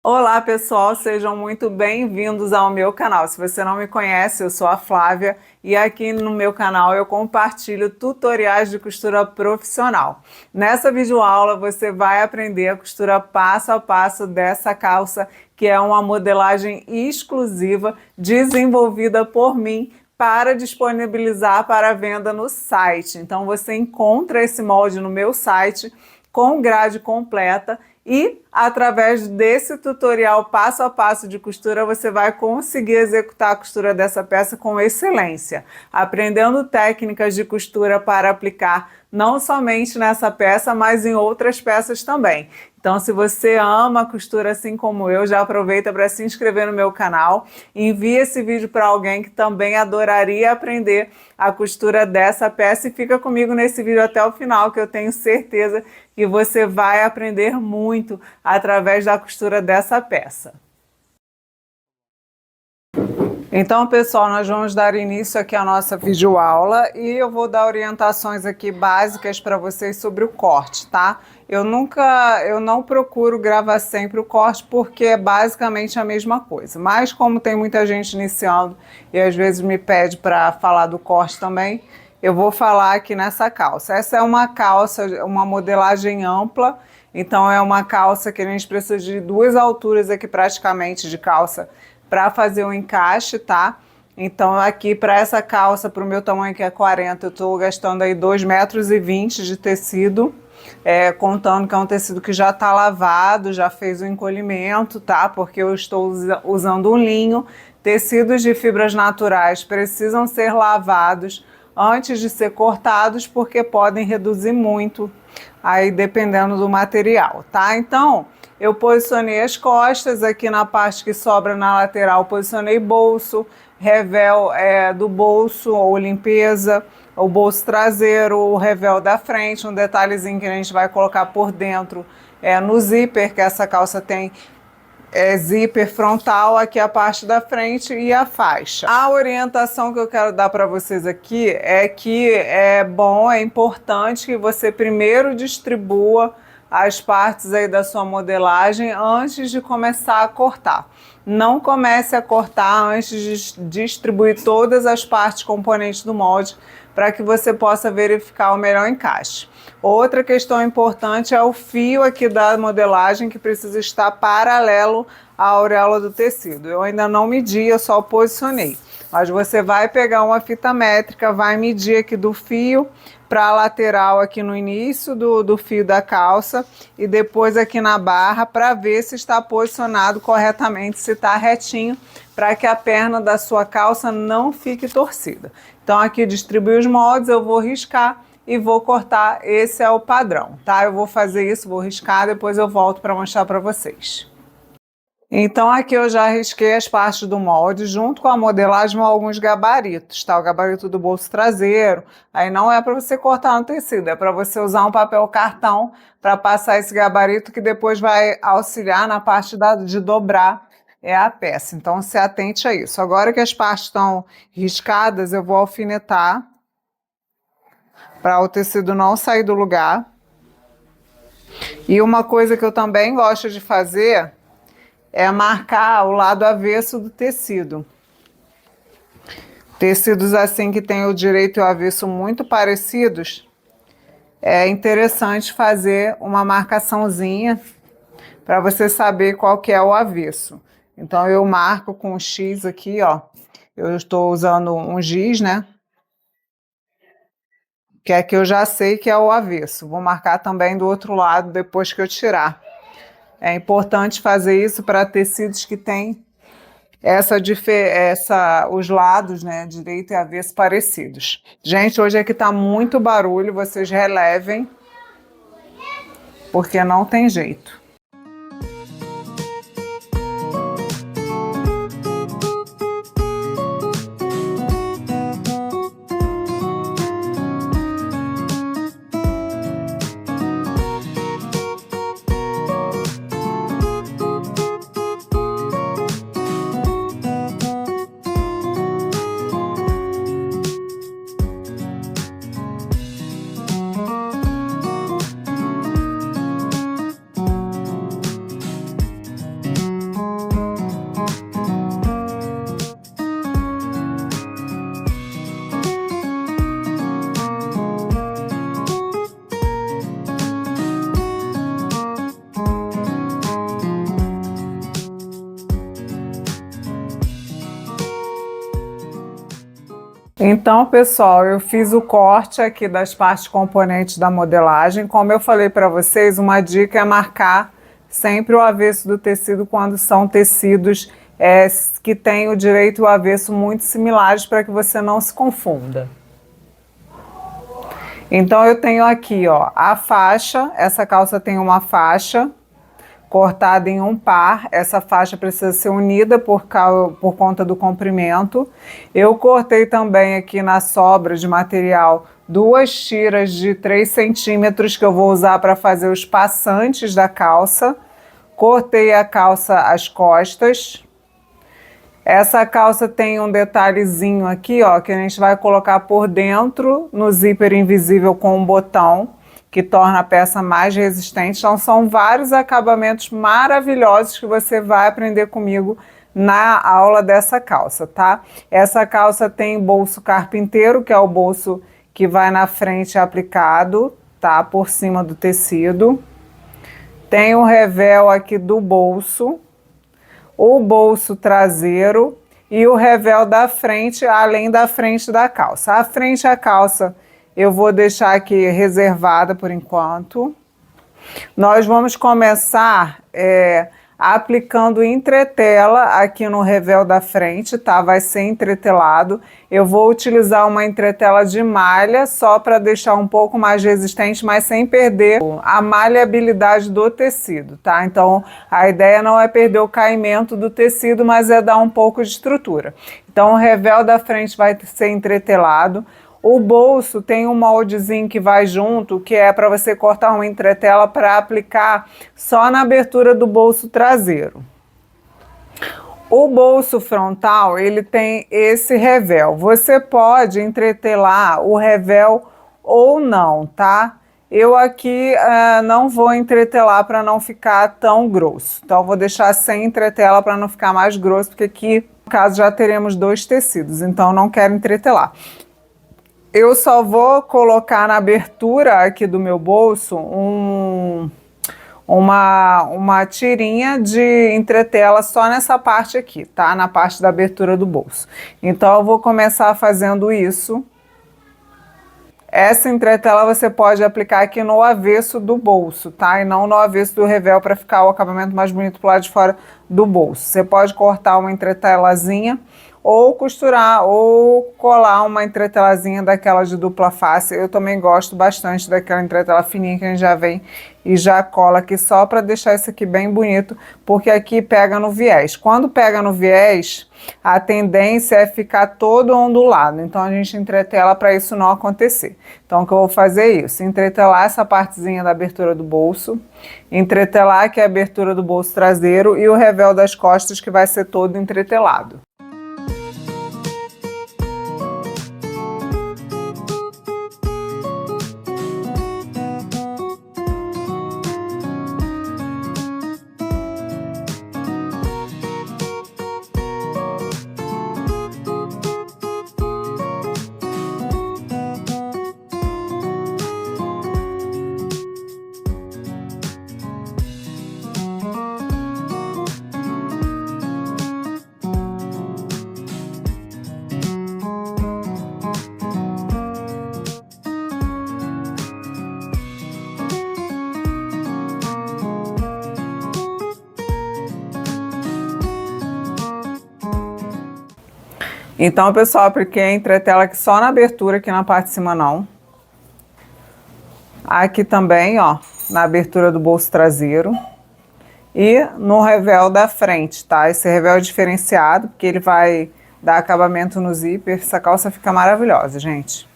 Olá pessoal, sejam muito bem-vindos ao meu canal. Se você não me conhece, eu sou a Flávia e aqui no meu canal eu compartilho tutoriais de costura profissional. Nessa videoaula você vai aprender a costura passo a passo dessa calça, que é uma modelagem exclusiva desenvolvida por mim para disponibilizar para venda no site. Então você encontra esse molde no meu site com grade completa e através desse tutorial passo a passo de costura você vai conseguir executar a costura dessa peça com excelência, aprendendo técnicas de costura para aplicar não somente nessa peça, mas em outras peças também. Então, se você ama a costura assim como eu, já aproveita para se inscrever no meu canal, envie esse vídeo para alguém que também adoraria aprender a costura dessa peça e fica comigo nesse vídeo até o final, que eu tenho certeza que você vai aprender muito através da costura dessa peça. Então, pessoal, nós vamos dar início aqui à nossa videoaula e eu vou dar orientações aqui básicas para vocês sobre o corte, tá? Eu não procuro gravar sempre o corte porque é basicamente a mesma coisa, mas como tem muita gente iniciando e às vezes me pede para falar do corte também, eu vou falar aqui nessa calça. Essa é uma calça, uma modelagem ampla, então é uma calça que a gente precisa de duas alturas aqui praticamente de calça para fazer o encaixe, tá? Então aqui para essa calça, para o meu tamanho que é 40, eu estou gastando aí 2,20 metros de tecido, contando que é um tecido que já está lavado, já fez o encolhimento, tá? Porque eu estou usando um linho. Tecidos de fibras naturais precisam ser lavados antes de ser cortados, porque podem reduzir muito aí dependendo do material, tá? Então, eu posicionei as costas, aqui na parte que sobra na lateral, posicionei bolso, revel do bolso ou limpeza, o bolso traseiro, o revel da frente, um detalhezinho que a gente vai colocar por dentro no zíper, que essa calça tem zíper frontal, aqui a parte da frente e a faixa. A orientação que eu quero dar para vocês aqui é que é importante que você primeiro distribua as partes aí da sua modelagem antes de começar a cortar. Não comece a cortar antes de distribuir todas as partes componentes do molde para que você possa verificar o melhor encaixe. Outra questão importante é o fio aqui da modelagem, que precisa estar paralelo à auréola do tecido. Eu ainda não medi, eu só posicionei. Mas você vai pegar uma fita métrica, vai medir aqui do fio para a lateral aqui no início do fio da calça e depois aqui na barra para ver se está posicionado corretamente, se está retinho, para que a perna da sua calça não fique torcida. Então aqui distribuí os moldes, eu vou riscar e vou cortar, esse é o padrão, tá? Eu vou fazer isso, vou riscar, depois eu volto para mostrar para vocês. Então aqui eu já risquei as partes do molde, junto com a modelagem alguns gabaritos, tá? O gabarito do bolso traseiro, aí não é para você cortar no tecido, é para você usar um papel cartão para passar esse gabarito que depois vai auxiliar na parte de dobrar a peça. Então se atente a isso. Agora que as partes estão riscadas, eu vou alfinetar para o tecido não sair do lugar. E uma coisa que eu também gosto de fazer é marcar o lado avesso do tecido. Tecidos assim que tem o direito e o avesso muito parecidos, é interessante fazer uma marcaçãozinha para você saber qual que é o avesso. Então eu marco com um X aqui, ó. Eu estou usando um giz, né? Que é que eu já sei que é o avesso. Vou marcar também do outro lado depois que eu tirar. É importante fazer isso para tecidos que têm os lados, né, direito e avesso parecidos. Gente, hoje aqui tá muito barulho, vocês relevem, porque não tem jeito. Então, pessoal, eu fiz o corte aqui das partes componentes da modelagem. Como eu falei para vocês, uma dica é marcar sempre o avesso do tecido quando são tecidos que têm o direito e o avesso muito similares para que você não se confunda. Então, eu tenho aqui, ó, a faixa. Essa calça tem uma faixa cortada em um par. Essa faixa precisa ser unida por conta do comprimento. Eu cortei também aqui na sobra de material 2 tiras de 3 centímetros que eu vou usar para fazer os passantes da calça. Cortei a calça às costas. Essa calça tem um detalhezinho aqui, ó, que a gente vai colocar por dentro no zíper invisível com um botão, que torna a peça mais resistente. Então são vários acabamentos maravilhosos que você vai aprender comigo na aula dessa calça, tá? Essa calça tem bolso carpinteiro, que é o bolso que vai na frente aplicado, tá? Por cima do tecido. Tem o revel aqui do bolso, o bolso traseiro e o revel da frente, além da frente da calça. A frente da calça eu vou deixar aqui reservada por enquanto. Nós vamos começar aplicando entretela aqui no revel da frente, tá? Vai ser entretelado. Eu vou utilizar uma entretela de malha só para deixar um pouco mais resistente, mas sem perder a maleabilidade do tecido, tá? Então, a ideia não é perder o caimento do tecido, mas é dar um pouco de estrutura. Então, o revel da frente vai ser entretelado. O bolso tem um moldezinho que vai junto, que é para você cortar uma entretela para aplicar só na abertura do bolso traseiro. O bolso frontal, ele tem esse revel. Você pode entretelar o revel ou não, tá? Eu aqui não vou entretelar para não ficar tão grosso. Então, eu vou deixar sem entretela para não ficar mais grosso, porque aqui, no caso, já teremos 2 tecidos. Então, não quero entretelar. Eu só vou colocar na abertura aqui do meu bolso uma tirinha de entretela só nessa parte aqui, tá? Na parte da abertura do bolso. Então, eu vou começar fazendo isso. Essa entretela você pode aplicar aqui no avesso do bolso, tá? E não no avesso do revel para ficar o acabamento mais bonito pro lado de fora do bolso. Você pode cortar uma entretelazinha ou costurar, ou colar uma entretelazinha daquela de dupla face. Eu também gosto bastante daquela entretela fininha que a gente já vem e já cola aqui só para deixar isso aqui bem bonito, porque aqui pega no viés. Quando pega no viés, a tendência é ficar todo ondulado, então a gente entretela para isso não acontecer. Então o que eu vou fazer é isso, entretelar essa partezinha da abertura do bolso, entretelar aqui a abertura do bolso traseiro e o revel das costas que vai ser todo entretelado. Então, pessoal, apliquei a entretela aqui só na abertura, aqui na parte de cima não. Aqui também, ó, na abertura do bolso traseiro. E no revel da frente, tá? Esse revel é diferenciado, porque ele vai dar acabamento no zíper. Essa calça fica maravilhosa, gente.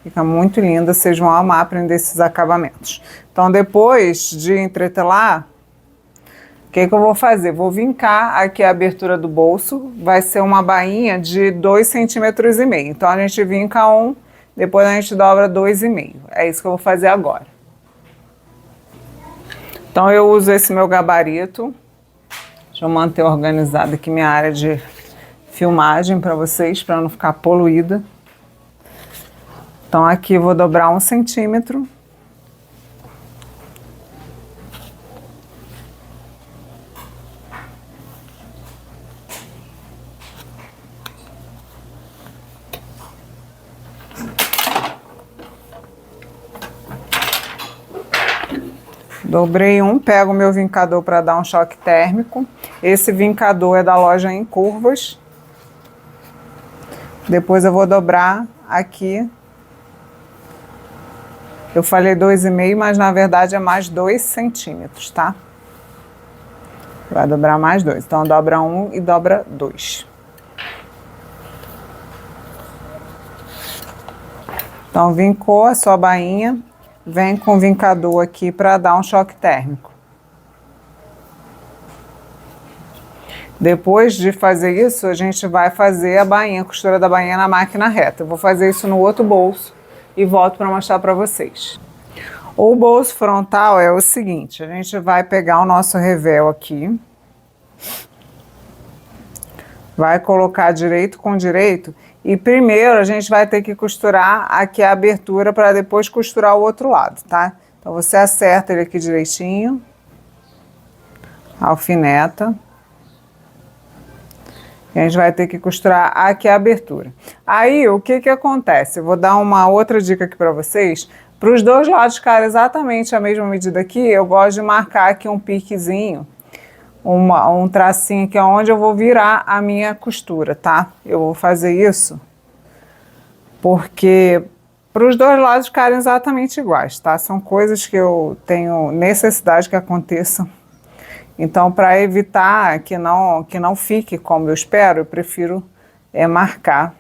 Fica muito linda, vocês vão amar aprender esses acabamentos. Então, depois de entretelar, o que eu vou fazer? Vou vincar aqui a abertura do bolso, vai ser uma bainha de 2,5 centímetros. Então a gente vinca um, depois a gente dobra 2,5. É isso que eu vou fazer agora. Então eu uso esse meu gabarito. Deixa eu manter organizada aqui minha área de filmagem para vocês, para não ficar poluída. Então aqui eu vou dobrar 1 centímetro. Dobrei um, pego o meu vincador para dar um choque térmico. Esse vincador é da loja Em Curvas. Depois eu vou dobrar aqui. Eu falei 2,5, mas na verdade é mais 2 centímetros, tá? Vai dobrar mais 2. Então dobra 1 e dobra 2. Então vincou a sua bainha, vem com o vincador aqui para dar um choque térmico. Depois de fazer isso, a gente vai fazer a bainha, a costura da bainha na máquina reta. Eu vou fazer isso no outro bolso e volto para mostrar para vocês. O bolso frontal é o seguinte, a gente vai pegar o nosso revel aqui, vai colocar direito com direito e primeiro a gente vai ter que costurar aqui a abertura para depois costurar o outro lado, tá? Então você acerta ele aqui direitinho, alfineta. E a gente vai ter que costurar aqui a abertura. Aí, o que que acontece? Eu vou dar uma outra dica aqui para vocês. Para os dois lados ficarem exatamente a mesma medida aqui, eu gosto de marcar aqui um piquezinho, um tracinho aqui onde eu vou virar a minha costura, tá? Eu vou fazer isso porque para os dois lados ficarem exatamente iguais, tá? São coisas que eu tenho necessidade que aconteçam. Então, para evitar que não fique como eu espero, eu prefiro marcar,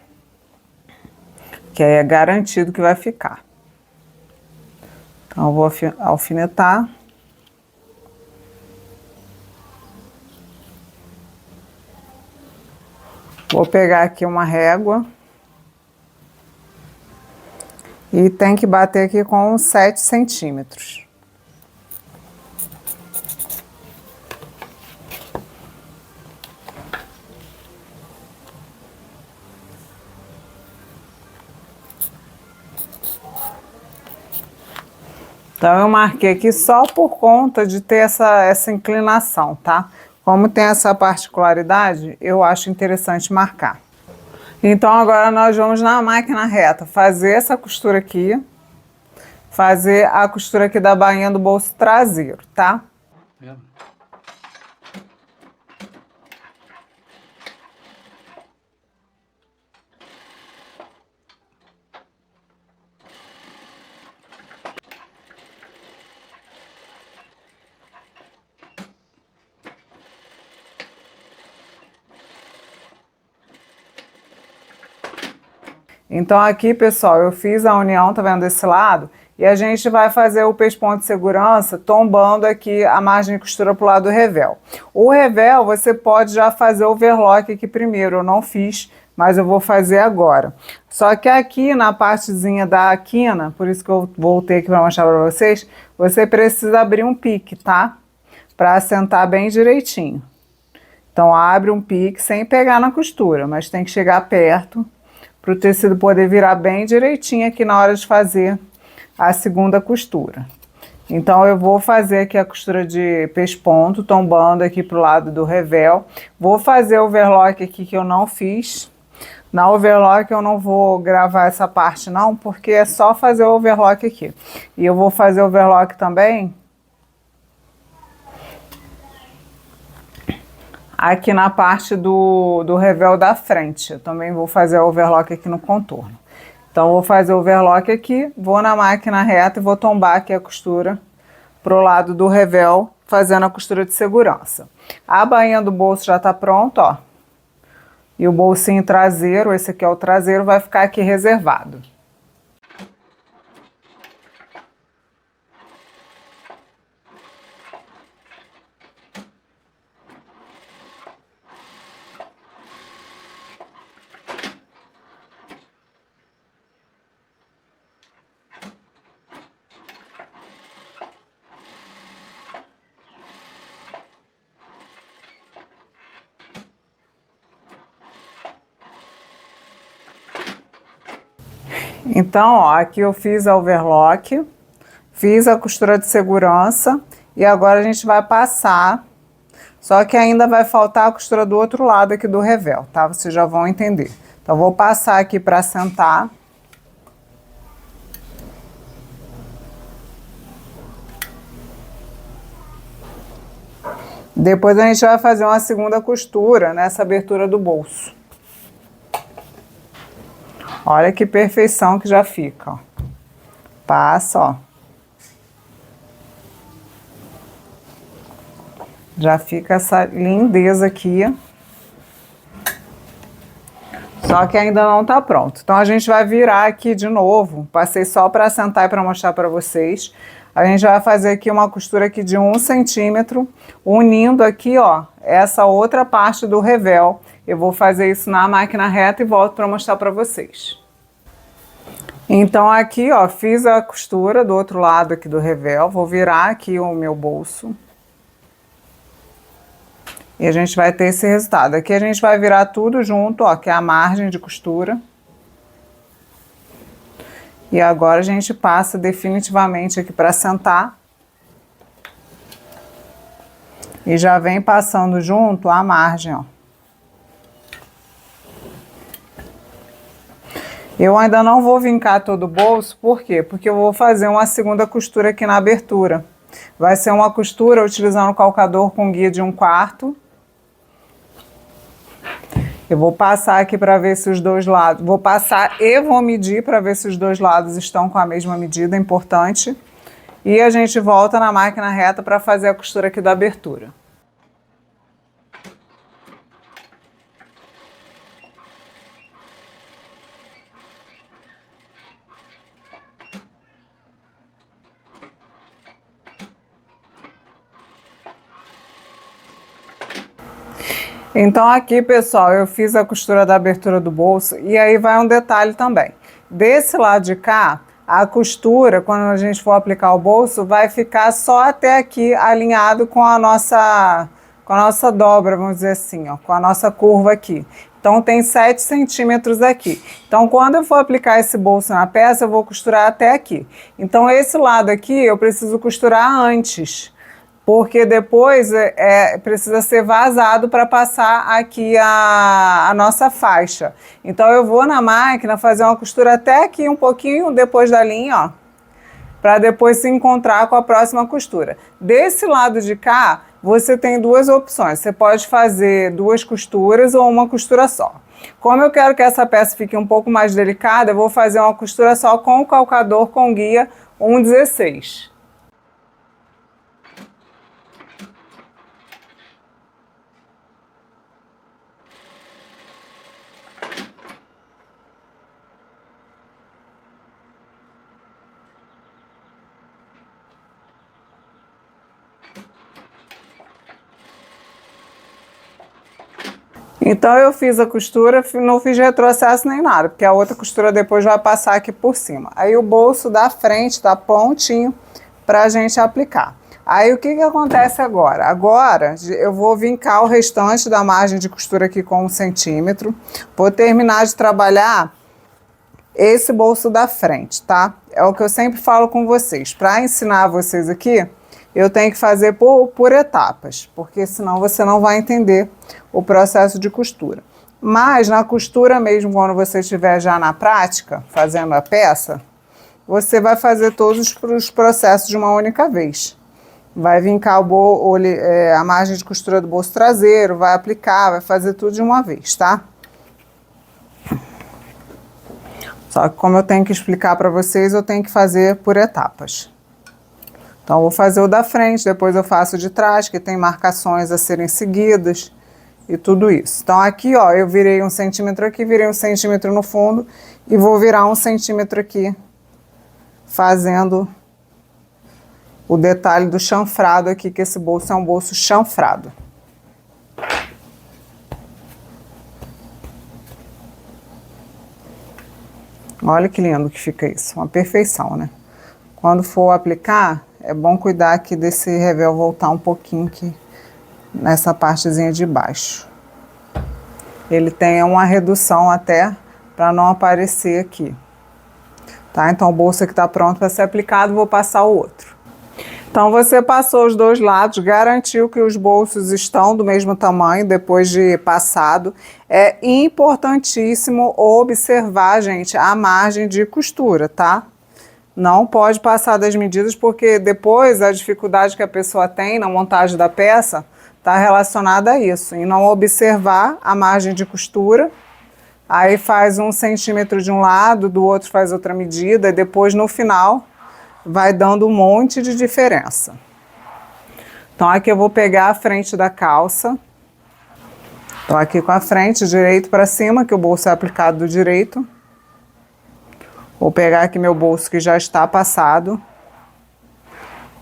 que aí é garantido que vai ficar. Então, eu vou alfinetar. Vou pegar aqui uma régua. E tem que bater aqui com 7 centímetros. Então, eu marquei aqui só por conta de ter essa inclinação, tá? Como tem essa particularidade, eu acho interessante marcar. Então, agora nós vamos na máquina reta fazer essa costura aqui, fazer a costura aqui da bainha do bolso traseiro, tá? Então aqui, pessoal, eu fiz a união, tá vendo desse lado? E a gente vai fazer o pesponto de segurança tombando aqui a margem de costura pro lado do revel. O revel você pode já fazer o overlock aqui primeiro, eu não fiz, mas eu vou fazer agora. Só que aqui na partezinha da quina, por isso que eu voltei aqui para mostrar para vocês, você precisa abrir um pique, tá? Para assentar bem direitinho. Então abre um pique sem pegar na costura, mas tem que chegar perto, para o tecido poder virar bem direitinho aqui na hora de fazer a segunda costura. Então eu vou fazer aqui a costura de pesponto, tombando aqui pro lado do revel. Vou fazer o overlock aqui que eu não fiz. Na overlock eu não vou gravar essa parte não, porque é só fazer o overlock aqui. E eu vou fazer o overlock também aqui na parte do revel da frente. Eu também vou fazer o overlock aqui no contorno. Então, vou fazer o overlock aqui, vou na máquina reta e vou tombar aqui a costura pro lado do revel, fazendo a costura de segurança. A bainha do bolso já tá pronta, ó. E o bolsinho traseiro, esse aqui é o traseiro, vai ficar aqui reservado. Então, ó, aqui eu fiz a overlock, fiz a costura de segurança e agora a gente vai passar, só que ainda vai faltar a costura do outro lado aqui do revel, tá? Vocês já vão entender. Então, vou passar aqui para assentar. Depois a gente vai fazer uma segunda costura nessa abertura do bolso. Olha que perfeição que já fica, ó. Passa, ó. Já fica essa lindeza aqui. Só que ainda não tá pronto. Então a gente vai virar aqui de novo. Passei só para assentar e para mostrar para vocês. A gente vai fazer aqui uma costura aqui de 1 centímetro, unindo aqui, ó, essa outra parte do revel. Eu vou fazer isso na máquina reta e volto para mostrar para vocês. Então aqui, ó, fiz a costura do outro lado aqui do revel. Vou virar aqui o meu bolso. E a gente vai ter esse resultado. Aqui a gente vai virar tudo junto, ó, que é a margem de costura. E agora a gente passa definitivamente aqui para sentar. E já vem passando junto a margem, ó. Eu ainda não vou vincar todo o bolso, por quê? Porque eu vou fazer uma segunda costura aqui na abertura. Vai ser uma costura utilizando o calcador com guia de 1/4. Eu vou passar aqui para ver se os dois lados... Vou passar e vou medir para ver se os dois lados estão com a mesma medida, importante. E a gente volta na máquina reta para fazer a costura aqui da abertura. Então aqui, pessoal, eu fiz a costura da abertura do bolso e aí vai um detalhe também. Desse lado de cá, a costura, quando a gente for aplicar o bolso, vai ficar só até aqui alinhado com a nossa dobra, vamos dizer assim, ó, com a nossa curva aqui. Então tem 7 centímetros aqui. Então quando eu for aplicar esse bolso na peça, eu vou costurar até aqui. Então esse lado aqui eu preciso costurar antes, porque depois precisa ser vazado para passar aqui a nossa faixa. Então eu vou na máquina fazer uma costura até aqui um pouquinho depois da linha, ó, para depois se encontrar com a próxima costura. Desse lado de cá, você tem duas opções. Você pode fazer 2 costuras ou uma costura só. Como eu quero que essa peça fique um pouco mais delicada, eu vou fazer uma costura só com o calcador com guia 1/16. Então eu fiz a costura, não fiz retrocesso nem nada, porque a outra costura depois vai passar aqui por cima. Aí o bolso da frente tá prontinho pra gente aplicar. Aí o que acontece agora? Agora eu vou vincar o restante da margem de costura aqui com 1 centímetro. Vou terminar de trabalhar esse bolso da frente, tá? É o que eu sempre falo com vocês. Para ensinar vocês aqui, eu tenho que fazer por etapas, porque senão você não vai entender o processo de costura. Mas na costura mesmo, quando você estiver já na prática, fazendo a peça, você vai fazer todos os processos de uma única vez. Vai vincar a margem de costura do bolso traseiro, vai aplicar, vai fazer tudo de uma vez, tá? Só que como eu tenho que explicar para vocês, eu tenho que fazer por etapas. Então, eu vou fazer o da frente, depois eu faço o de trás, que tem marcações a serem seguidas e tudo isso. Então, aqui, ó, eu virei 1 centímetro aqui, virei 1 centímetro no fundo e vou virar 1 centímetro aqui, fazendo o detalhe do chanfrado aqui, que esse bolso é um bolso chanfrado. Olha que lindo que fica isso, uma perfeição, né? Quando for aplicar, é bom cuidar aqui desse revel voltar um pouquinho aqui nessa partezinha de baixo. Ele tem uma redução até para não aparecer aqui. Tá? Então o bolso aqui está pronto para ser aplicado, vou passar o outro. Então você passou os dois lados, garantiu que os bolsos estão do mesmo tamanho depois de passado. É importantíssimo observar, gente, a margem de costura, tá? Não pode passar das medidas, porque depois a dificuldade que a pessoa tem na montagem da peça está relacionada a isso, em não observar a margem de costura. Aí faz 1 centímetro de um lado, do outro faz outra medida, e depois no final vai dando um monte de diferença. Então aqui eu vou pegar a frente da calça. Estou aqui com a frente direito para cima, que o bolso é aplicado do direito. Vou pegar aqui meu bolso que já está passado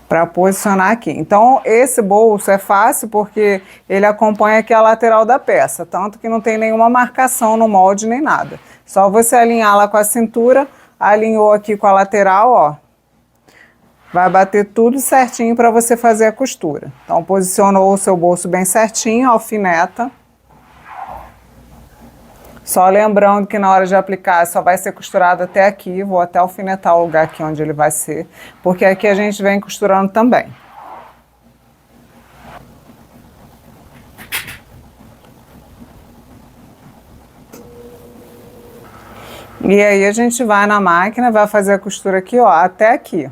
para posicionar aqui. Então esse bolso é fácil porque ele acompanha aqui a lateral da peça, tanto que não tem nenhuma marcação no molde nem nada. Só você alinhar lá com a cintura, alinhou aqui com a lateral, ó. Vai bater tudo certinho para você fazer a costura. Então posicionou o seu bolso bem certinho, alfineta. Só lembrando que na hora de aplicar só vai ser costurado até aqui, vou até alfinetar o lugar aqui onde ele vai ser, porque aqui a gente vem costurando também. E aí a gente vai na máquina, vai fazer a costura aqui, ó, até aqui.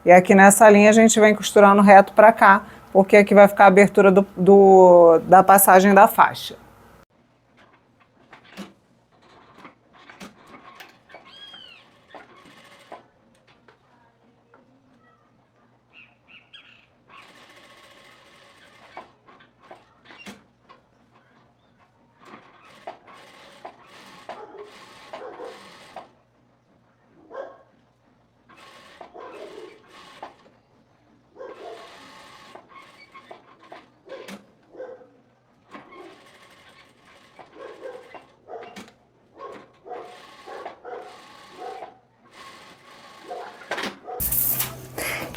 E aqui nessa linha a gente vem costurando reto para cá, porque aqui vai ficar a abertura da passagem da faixa.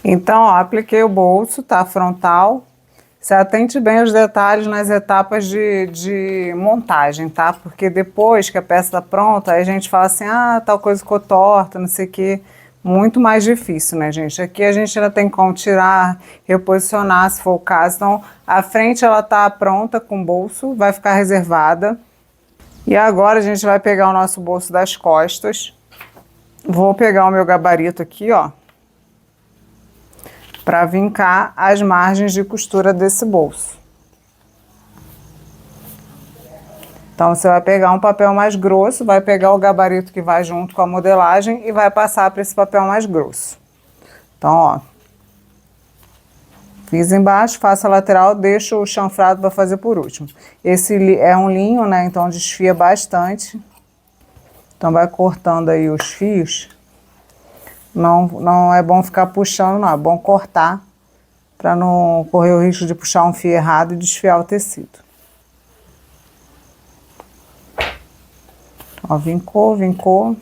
Então, ó, apliquei o bolso, tá? Frontal. Você atente bem os detalhes nas etapas de montagem, tá? Porque depois que a peça tá pronta, aí a gente fala assim, ah, tal coisa ficou torta, não sei o quê. Muito mais difícil, né, gente? Aqui a gente ainda tem como tirar, reposicionar, se for o caso. Então, a frente ela tá pronta com o bolso, vai ficar reservada. E agora a gente vai pegar o nosso bolso das costas. Vou pegar o meu gabarito aqui, ó, para vincar as margens de costura desse bolso. Então você vai pegar um papel mais grosso, vai pegar o gabarito que vai junto com a modelagem e vai passar para esse papel mais grosso. Então, ó, fiz embaixo, faço a lateral, deixo o chanfrado para fazer por último. Esse é um linho, né, então desfia bastante. Então vai cortando aí os fios. Não é bom ficar puxando, não. É bom cortar para não correr o risco de puxar um fio errado e desfiar o tecido. Ó, vincou, vincou.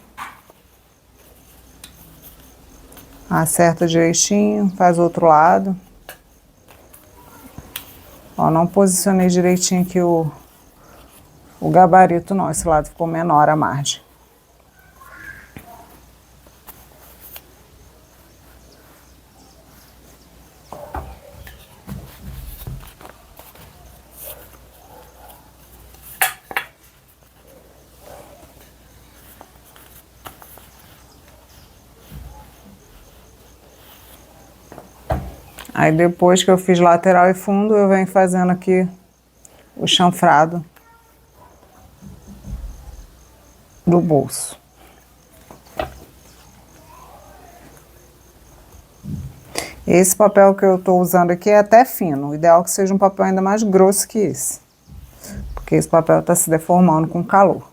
Acerta direitinho, faz o outro lado. Ó, não posicionei direitinho aqui o gabarito, não. Esse lado ficou menor a margem. Aí depois que eu fiz lateral e fundo, eu venho fazendo aqui o chanfrado do bolso. Esse papel que eu estou usando aqui é até fino. O ideal é que seja um papel ainda mais grosso que esse. Porque esse papel está se deformando com calor.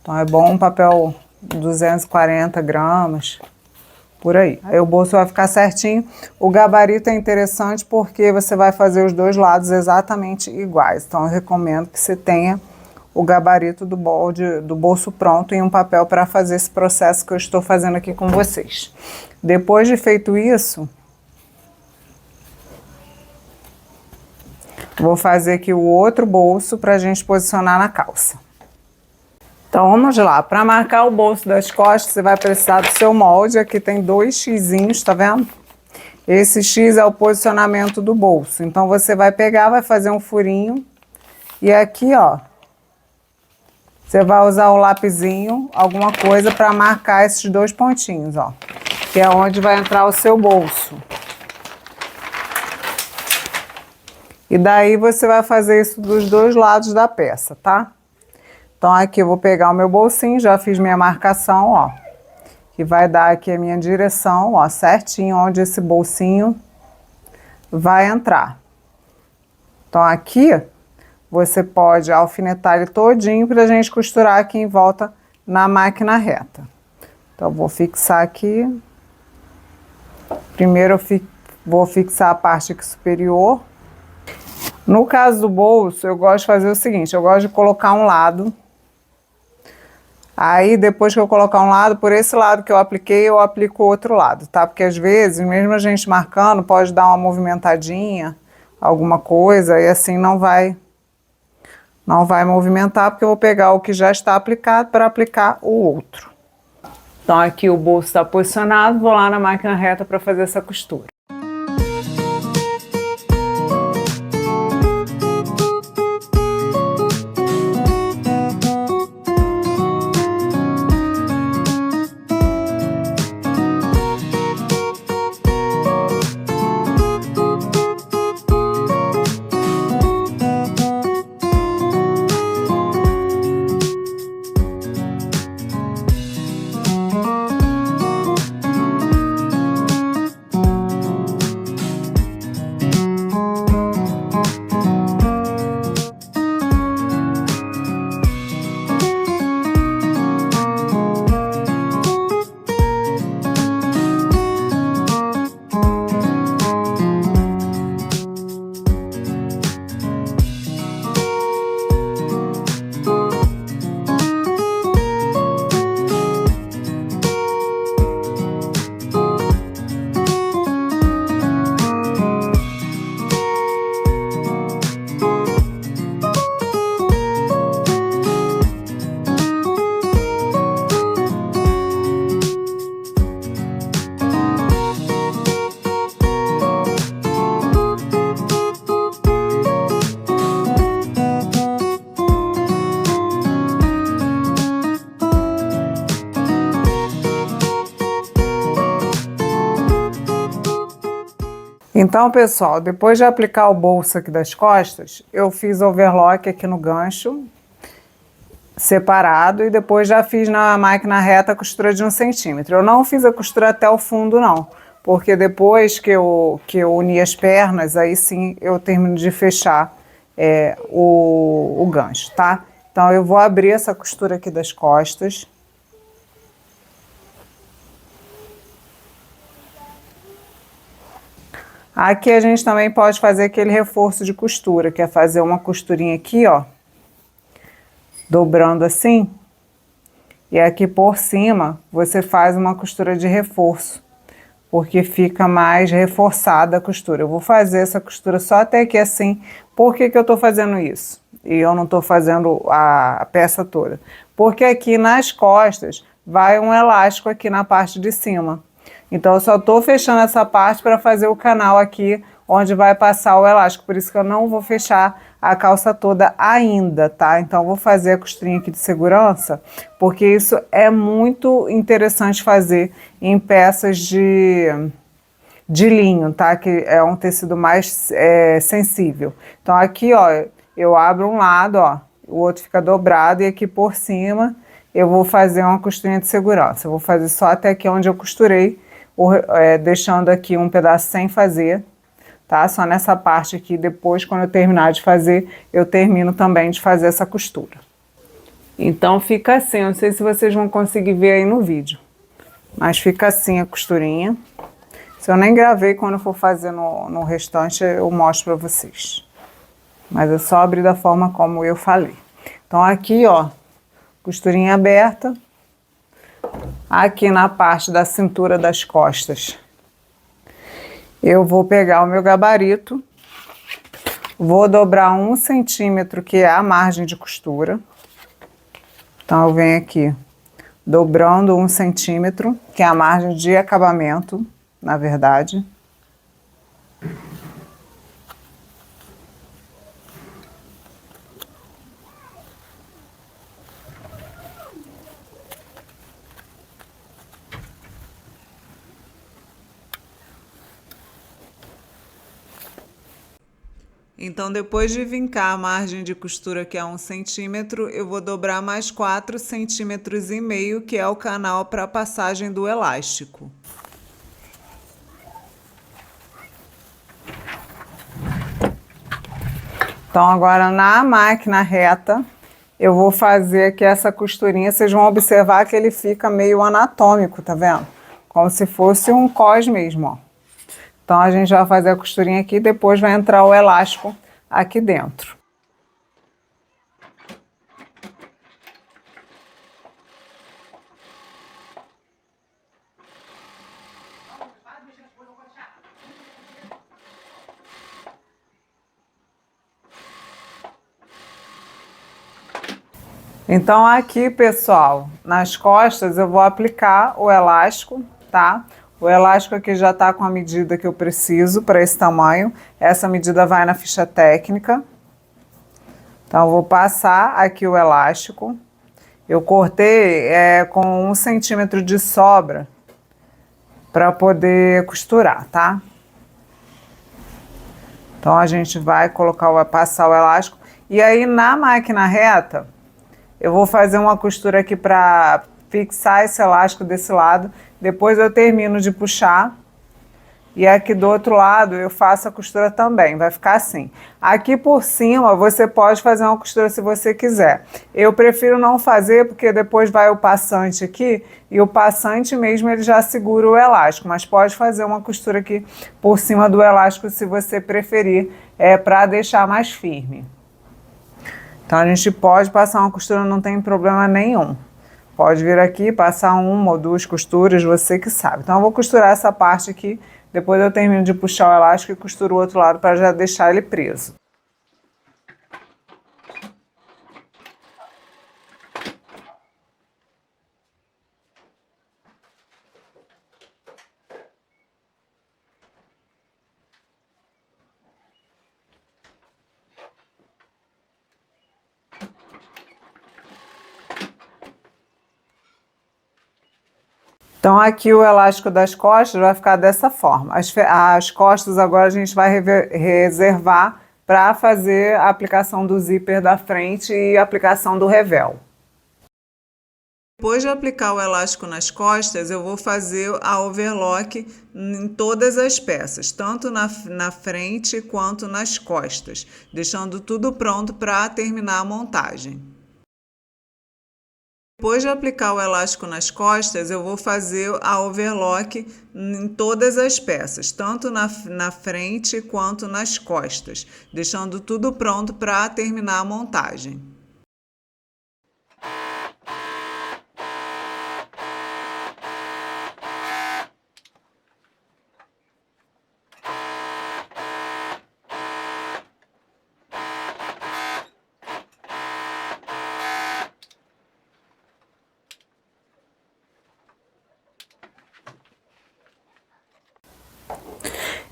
Então é bom um papel 240 gramas. Por aí. Aí o bolso vai ficar certinho. O gabarito é interessante porque você vai fazer os dois lados exatamente iguais. Então eu recomendo que você tenha o gabarito do bolso pronto em um papel para fazer esse processo que eu estou fazendo aqui com vocês. Depois de feito isso, vou fazer aqui o outro bolso para a gente posicionar na calça. Então vamos lá, para marcar o bolso das costas, você vai precisar do seu molde. Aqui tem 2 xizinhos, tá vendo? Esse X é o posicionamento do bolso. Então você vai pegar, vai fazer um furinho. E aqui, ó, você vai usar o lapisinho, alguma coisa para marcar esses 2 pontinhos, ó. Que é onde vai entrar o seu bolso. E daí você vai fazer isso dos dois lados da peça, tá? Então aqui eu vou pegar o meu bolsinho, já fiz minha marcação, ó. Que vai dar aqui a minha direção, ó, certinho onde esse bolsinho vai entrar. Então aqui você pode alfinetar ele todinho pra gente costurar aqui em volta na máquina reta. Então eu vou fixar aqui. Primeiro eu vou fixar a parte aqui superior. No caso do bolso, eu gosto de fazer o seguinte, eu gosto de colocar um lado. Aí, depois que eu colocar um lado, por esse lado que eu apliquei, eu aplico o outro lado, tá? Porque às vezes, mesmo a gente marcando, pode dar uma movimentadinha, alguma coisa, e assim não vai movimentar, porque eu vou pegar o que já está aplicado para aplicar o outro. Então aqui o bolso está posicionado, vou lá na máquina reta para fazer essa costura. Então, pessoal, depois de aplicar o bolso aqui das costas, eu fiz overlock aqui no gancho, separado, e depois já fiz na máquina reta a costura de 1 centímetro. Eu não fiz a costura até o fundo, não, porque depois que eu uni as pernas, aí sim eu termino de fechar o gancho, tá? Então, eu vou abrir essa costura aqui das costas. Aqui a gente também pode fazer aquele reforço de costura, que é fazer uma costurinha aqui, ó, dobrando assim, e aqui por cima você faz uma costura de reforço, porque fica mais reforçada a costura. Eu vou fazer essa costura só até aqui assim. Por que que eu tô fazendo isso? E eu não tô fazendo a peça toda? Porque aqui nas costas vai um elástico aqui na parte de cima. Então eu só tô fechando essa parte para fazer o canal aqui onde vai passar o elástico. Por isso que eu não vou fechar a calça toda ainda, tá? Então eu vou fazer a costurinha aqui de segurança, porque isso é muito interessante fazer em peças de linho, tá? Que é um tecido mais sensível. Então aqui, ó, eu abro um lado, ó, o outro fica dobrado, e aqui por cima eu vou fazer uma costurinha de segurança. Eu vou fazer só até aqui onde eu costurei, deixando aqui um pedaço sem fazer, tá? Só nessa parte aqui. Depois, quando eu terminar de fazer, eu termino também de fazer essa costura. Então fica assim, eu não sei se vocês vão conseguir ver aí no vídeo, mas fica assim a costurinha. Se eu nem gravei, quando eu for fazer no restante, eu mostro pra vocês. Mas é só abrir da forma como eu falei. Então aqui, ó, costurinha aberta. Aqui na parte da cintura das costas, eu vou pegar o meu gabarito, vou dobrar 1 centímetro, que é a margem de costura. Então eu venho aqui dobrando 1 centímetro, que é a margem de acabamento, na verdade. Então, depois de vincar a margem de costura, que é 1 centímetro, eu vou dobrar mais 4,5 centímetros, que é o canal para a passagem do elástico. Então, agora na máquina reta, eu vou fazer aqui essa costurinha. Vocês vão observar que ele fica meio anatômico, tá vendo? Como se fosse um cos mesmo, ó. Então, a gente vai fazer a costurinha aqui e depois vai entrar o elástico aqui dentro. Então, aqui, pessoal, nas costas eu vou aplicar o elástico, tá? O elástico aqui já tá com a medida que eu preciso para esse tamanho. Essa medida vai na ficha técnica. Então, eu vou passar aqui o elástico. Eu cortei com 1 centímetro de sobra para poder costurar, tá? Então, a gente vai passar o elástico. E aí, na máquina reta, eu vou fazer uma costura aqui para fixar esse elástico desse lado. Depois eu termino de puxar. E aqui do outro lado eu faço a costura também. Vai ficar assim. Aqui por cima você pode fazer uma costura se você quiser. Eu prefiro não fazer porque depois vai o passante aqui. E o passante mesmo ele já segura o elástico. Mas pode fazer uma costura aqui por cima do elástico se você preferir. Para deixar mais firme. Então, a gente pode passar uma costura, não tem problema nenhum. Pode vir aqui, passar 1 ou 2 costuras, você que sabe. Então, eu vou costurar essa parte aqui, depois eu termino de puxar o elástico e costuro o outro lado para já deixar ele preso. Então, aqui o elástico das costas vai ficar dessa forma. As costas agora a gente vai reservar para fazer a aplicação do zíper da frente e a aplicação do revel. Depois de aplicar o elástico nas costas, eu vou fazer a overlock em todas as peças, tanto na frente quanto nas costas, deixando tudo pronto para terminar a montagem. Depois de aplicar o elástico nas costas, eu vou fazer a overlock em todas as peças, tanto na frente quanto nas costas, deixando tudo pronto para terminar a montagem.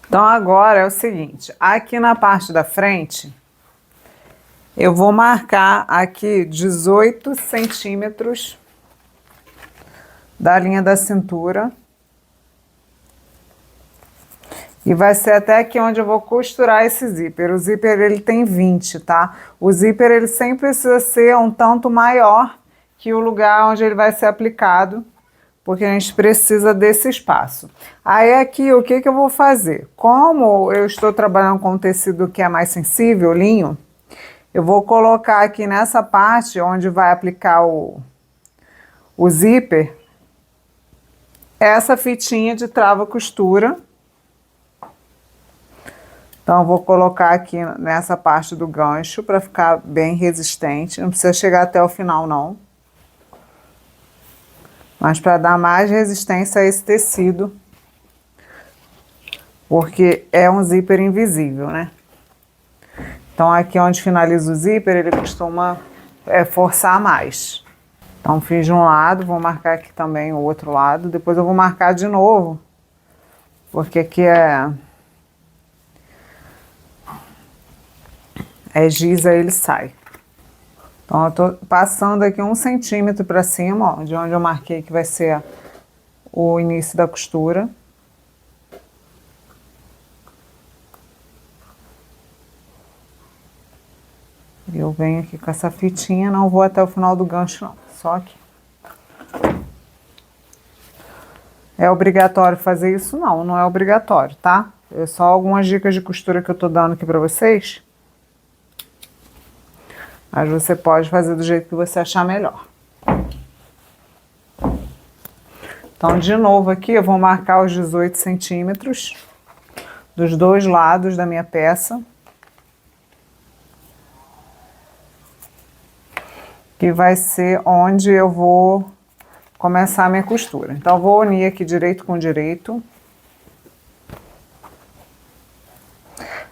Então, agora é o seguinte, aqui na parte da frente, eu vou marcar aqui 18 centímetros da linha da cintura. E vai ser até aqui onde eu vou costurar esse zíper. O zíper ele tem 20, tá? O zíper ele sempre precisa ser um tanto maior que o lugar onde ele vai ser aplicado, porque a gente precisa desse espaço. Aí aqui, o que eu vou fazer? Como eu estou trabalhando com um tecido que é mais sensível, linho, eu vou colocar aqui nessa parte onde vai aplicar o zíper, essa fitinha de trava-costura. Então, eu vou colocar aqui nessa parte do gancho para ficar bem resistente. Não precisa chegar até o final, não. Mas para dar mais resistência a esse tecido, porque é um zíper invisível, né? Então, aqui onde finaliza o zíper, ele costuma forçar mais. Então, fiz de um lado, vou marcar aqui também o outro lado. Depois eu vou marcar de novo, porque aqui é giz, aí ele sai. Então, eu tô passando aqui 1 centímetro para cima, ó, de onde eu marquei que vai ser o início da costura. Eu venho aqui com essa fitinha, não vou até o final do gancho não, só aqui. É obrigatório fazer isso? Não, não é obrigatório, tá? É só algumas dicas de costura que eu tô dando aqui pra vocês. Mas você pode fazer do jeito que você achar melhor. Então, de novo aqui, eu vou marcar os 18 centímetros dos dois lados da minha peça. Que vai ser onde eu vou começar a minha costura. Então, eu vou unir aqui direito com direito.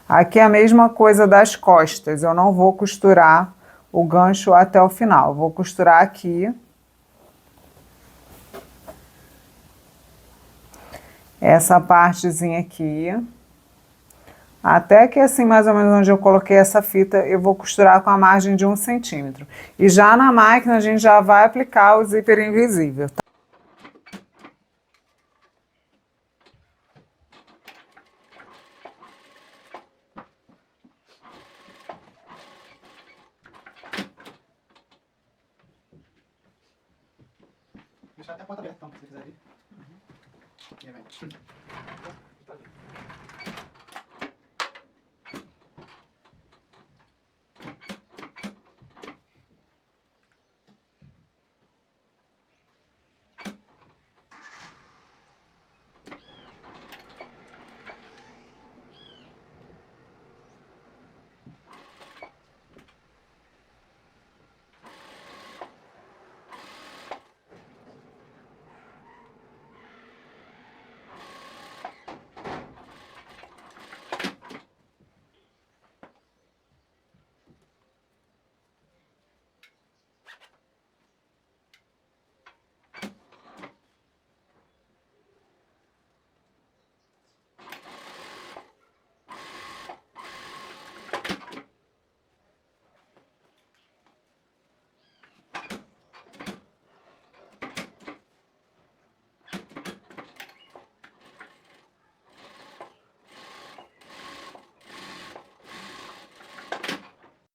Aqui é a mesma coisa das costas, eu não vou costurar o gancho até o final, eu vou costurar aqui. Essa partezinha aqui. Até que assim, mais ou menos onde eu coloquei essa fita, eu vou costurar com a margem de 1 centímetro. E já na máquina a gente já vai aplicar o zíper invisível, tá? Deixar até a porta aberta, então, se você quiser ir. E aí, vem.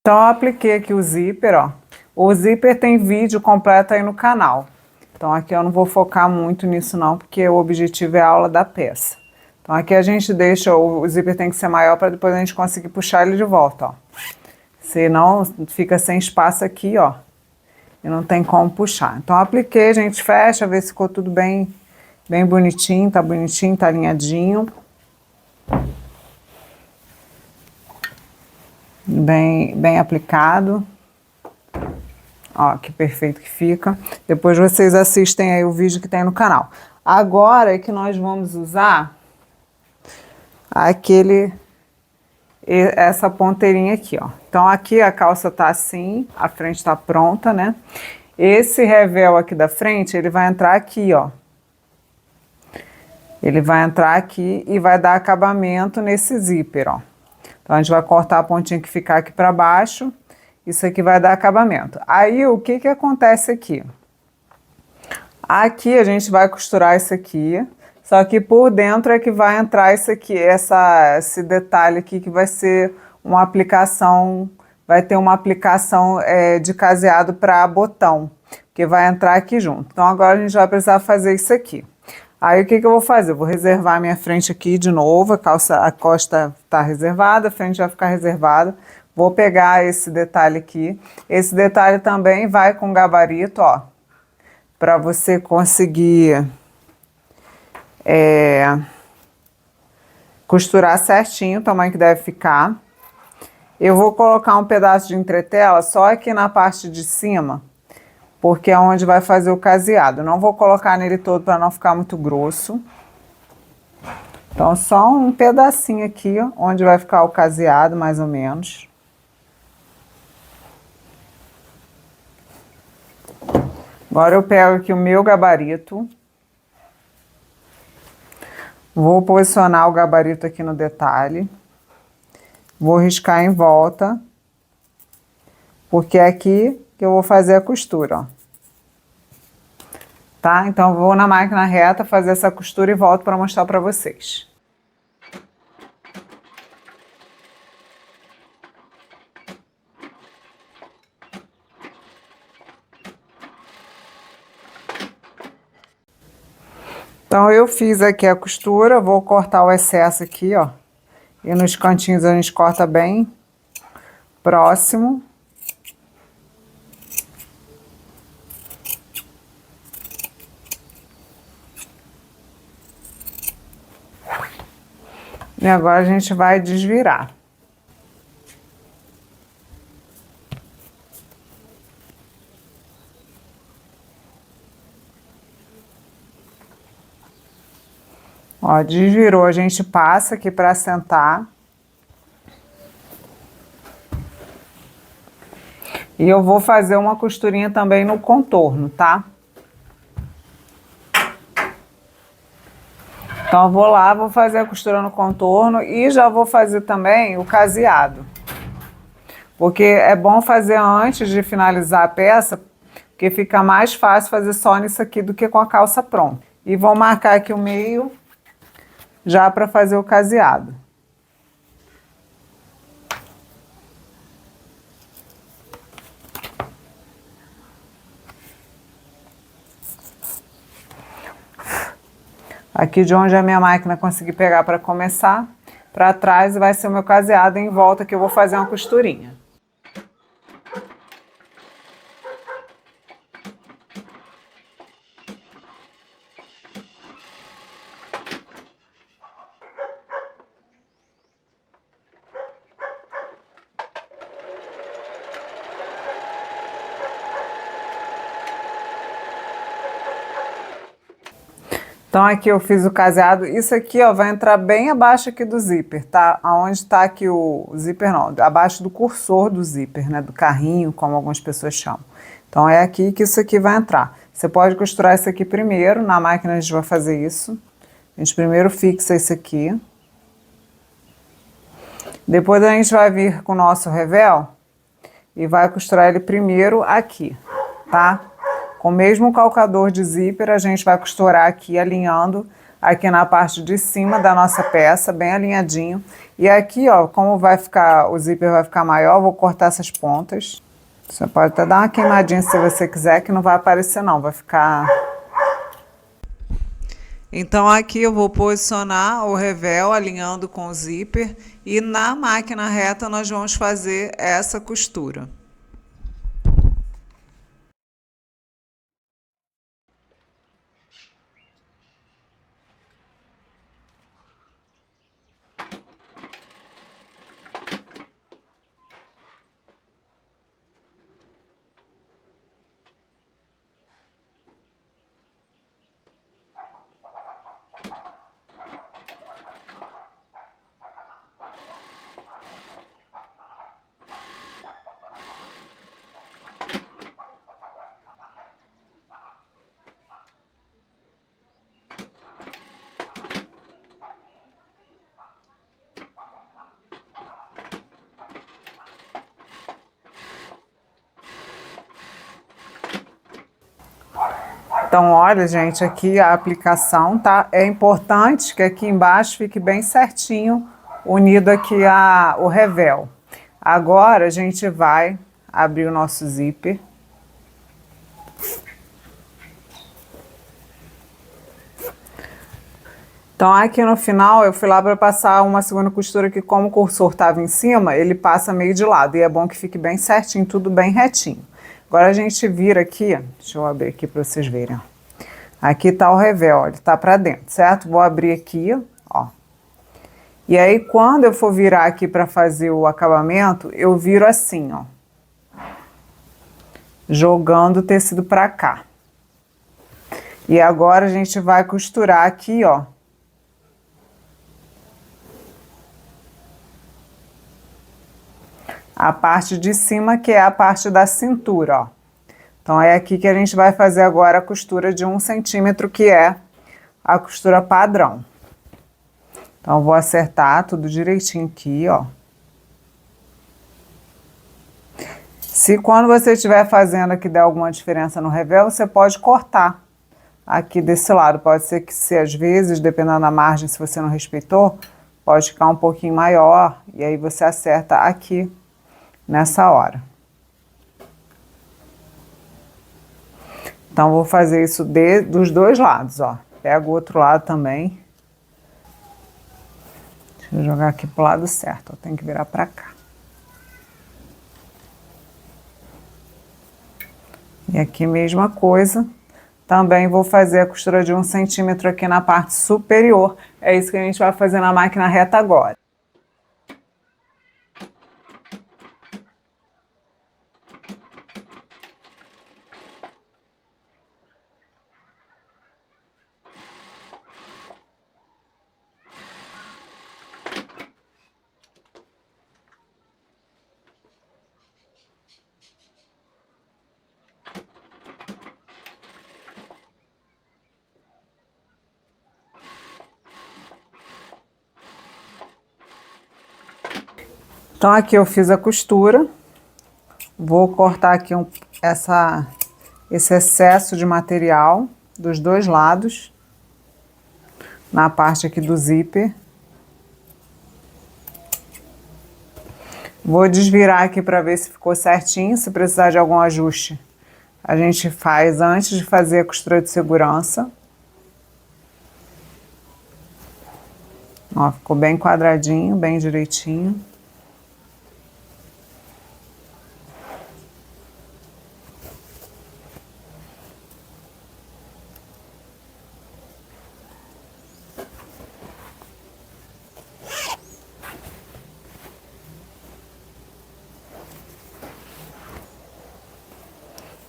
Então, eu apliquei aqui o zíper, ó. O zíper tem vídeo completo aí no canal. Então, aqui eu não vou focar muito nisso não, porque o objetivo é a aula da peça. Então, aqui a gente deixa, o zíper tem que ser maior para depois a gente conseguir puxar ele de volta, ó. Senão, fica sem espaço aqui, ó. E não tem como puxar. Então, apliquei, a gente fecha, vê se ficou tudo bem, bem bonitinho, tá alinhadinho. Bem aplicado. Ó, que perfeito que fica. Depois vocês assistem aí o vídeo que tem no canal. Agora é que nós vamos usar essa ponteirinha aqui, ó. Então aqui a calça tá assim, a frente tá pronta, né? Esse revel aqui da frente, ele vai entrar aqui, ó. Ele vai entrar aqui e vai dar acabamento nesse zíper, ó. Então, a gente vai cortar a pontinha que ficar aqui para baixo. Isso aqui vai dar acabamento. Aí, o que que acontece aqui? Aqui, a gente vai costurar isso aqui. Só que por dentro é que vai entrar isso aqui, esse detalhe aqui que vai ser uma aplicação, vai ter uma aplicação de caseado para botão, que vai entrar aqui junto. Então, agora a gente vai precisar fazer isso aqui. Aí o que que eu vou fazer? Eu vou reservar a minha frente aqui de novo, a costa está reservada, a frente vai ficar reservada. Vou pegar esse detalhe aqui. Esse detalhe também vai com gabarito, ó, para você conseguir costurar certinho o tamanho que deve ficar. Eu vou colocar um pedaço de entretela só aqui na parte de cima, porque é onde vai fazer o caseado. Não vou colocar nele todo para não ficar muito grosso. Então, só um pedacinho aqui, ó, onde vai ficar o caseado, mais ou menos. Agora eu pego aqui o meu gabarito. Vou posicionar o gabarito aqui no detalhe. Vou riscar em volta, porque é aqui que eu vou fazer a costura, ó. Tá? Então, vou na máquina reta fazer essa costura e volto para mostrar para vocês. Então, eu fiz aqui a costura, vou cortar o excesso aqui, ó. E nos cantinhos a gente corta bem próximo. E agora a gente vai desvirar. Ó, desvirou, a gente passa aqui para assentar. E eu vou fazer uma costurinha também no contorno, tá? Então eu vou lá, vou fazer a costura no contorno e já vou fazer também o caseado. Porque é bom fazer antes de finalizar a peça, porque fica mais fácil fazer só nisso aqui do que com a calça pronta. E vou marcar aqui o meio já para fazer o caseado. Aqui de onde a minha máquina conseguir pegar para começar, para trás vai ser o meu caseado, em volta que eu vou fazer uma costurinha. Então aqui eu fiz o caseado, isso aqui ó, vai entrar bem abaixo aqui do zíper, tá? Aonde tá aqui o zíper não, abaixo do cursor do zíper, né? Do carrinho, como algumas pessoas chamam. Então é aqui que isso aqui vai entrar. Você pode costurar isso aqui primeiro, na máquina a gente vai fazer isso. A gente primeiro fixa isso aqui. Depois a gente vai vir com o nosso revel e vai costurar ele primeiro aqui, tá? Com o mesmo calcador de zíper, a gente vai costurar aqui, alinhando aqui na parte de cima da nossa peça, bem alinhadinho. E aqui, ó, como vai ficar, o zíper vai ficar maior, vou cortar essas pontas. Você pode até dar uma queimadinha se você quiser, que não vai aparecer não, vai ficar... Então aqui eu vou posicionar o revel alinhando com o zíper e na máquina reta nós vamos fazer essa costura. Então, olha, gente, aqui a aplicação, tá? É importante que aqui embaixo fique bem certinho, unido aqui o revel. Agora, a gente vai abrir o nosso zíper. Então, aqui no final, eu fui lá para passar uma segunda costura que, como o cursor estava em cima, ele passa meio de lado. E é bom que fique bem certinho, tudo bem retinho. Agora a gente vira aqui, deixa eu abrir aqui para vocês verem, ó. Aqui tá o revel, ó, ele tá para dentro, certo? Vou abrir aqui, ó. E aí, quando eu for virar aqui para fazer o acabamento, eu viro assim, ó. Jogando o tecido para cá. E agora a gente vai costurar aqui, ó. A parte de cima, que é a parte da cintura, ó. Então, é aqui que a gente vai fazer agora a costura de 1 centímetro, que é a costura padrão. Então, eu vou acertar tudo direitinho aqui, ó. Se quando você estiver fazendo aqui der alguma diferença no revel, você pode cortar aqui desse lado. Pode ser que, se às vezes, dependendo da margem, se você não respeitou, pode ficar um pouquinho maior. E aí você acerta aqui nessa hora. Então, vou fazer isso dos dois lados, ó. Pega o outro lado também. Deixa eu jogar aqui pro lado certo, ó, tem que virar pra cá. E aqui mesma coisa. Também vou fazer a costura de 1 centímetro aqui na parte superior. É isso que a gente vai fazer na máquina reta agora. Então aqui eu fiz a costura, vou cortar aqui esse excesso de material dos dois lados, na parte aqui do zíper. Vou desvirar aqui para ver se ficou certinho, se precisar de algum ajuste, a gente faz antes de fazer a costura de segurança. Ó, ficou bem quadradinho, bem direitinho.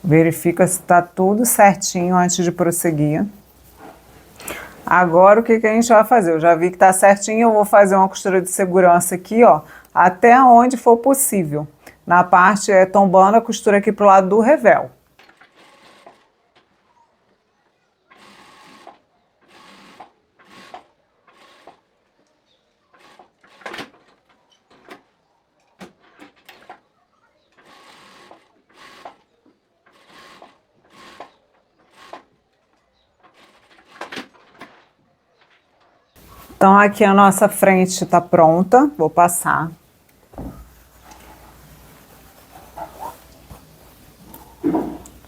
Verifica se está tudo certinho antes de prosseguir. Agora o que a gente vai fazer? Eu já vi que está certinho, eu vou fazer uma costura de segurança aqui, ó, até onde for possível. Na parte, tombando a costura aqui pro lado do revel. Então aqui a nossa frente está pronta, vou passar.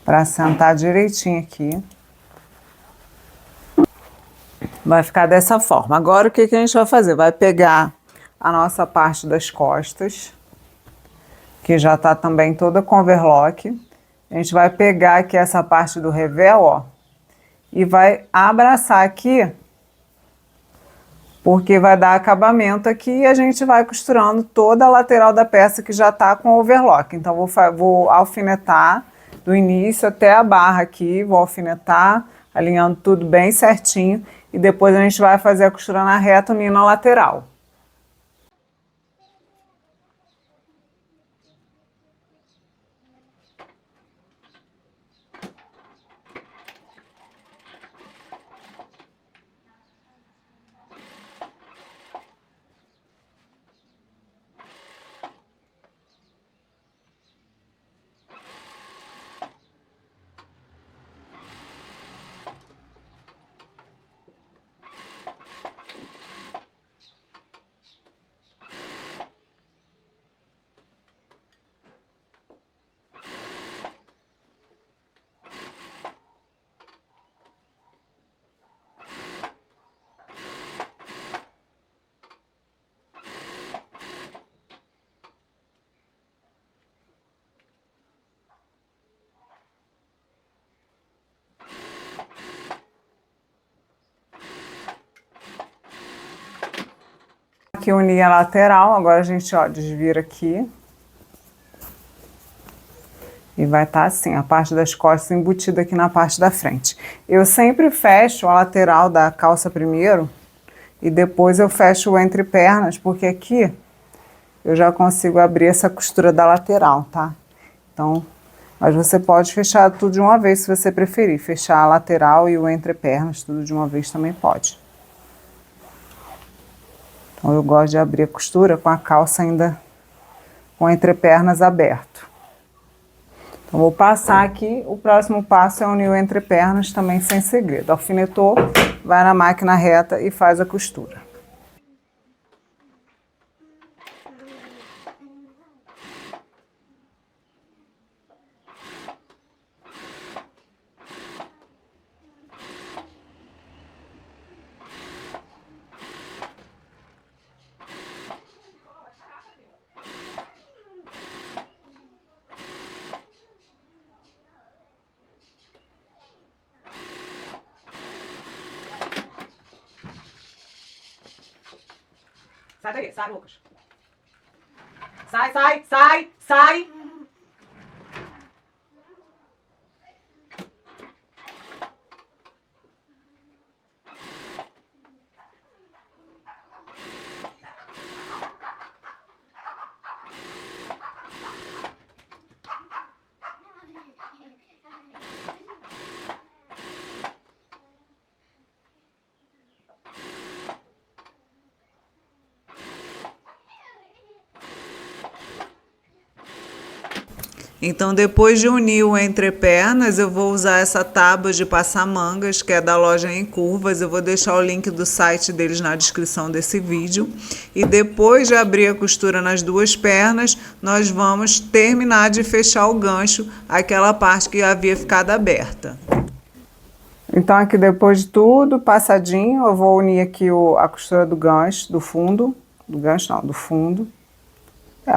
Para sentar direitinho aqui. Vai ficar dessa forma. Agora o que a gente vai fazer? Vai pegar a nossa parte das costas, que já está também toda com overlock. A gente vai pegar aqui essa parte do revel, ó, e vai abraçar aqui, porque vai dar acabamento aqui e a gente vai costurando toda a lateral da peça que já está com overlock. Então vou alfinetar do início até a barra aqui, vou alfinetar, alinhando tudo bem certinho e depois a gente vai fazer a costura na reta unindo a lateral. Aqui uni a lateral, agora a gente, ó, desvira aqui. E vai estar assim, a parte das costas embutida aqui na parte da frente. Eu sempre fecho a lateral da calça primeiro e depois eu fecho o entrepernas, porque aqui eu já consigo abrir essa costura da lateral, tá? Então, mas você pode fechar tudo de uma vez se você preferir. Fechar a lateral e o entrepernas tudo de uma vez também pode. Então eu gosto de abrir a costura com a calça ainda com o entrepernas aberto. Então vou passar aqui, o próximo passo é unir o entrepernas também sem segredo. Alfinetou, vai na máquina reta e faz a costura. Sai daí, sai, Lucas. Sai, sai, sai, sai. Então, depois de unir o entrepernas, eu vou usar essa tábua de passamangas, que é da loja Em Curvas. Eu vou deixar o link do site deles na descrição desse vídeo. E depois de abrir a costura nas duas pernas, nós vamos terminar de fechar o gancho, aquela parte que havia ficado aberta. Então, aqui depois de tudo passadinho, eu vou unir aqui a costura do gancho, do fundo. Do gancho não, do fundo.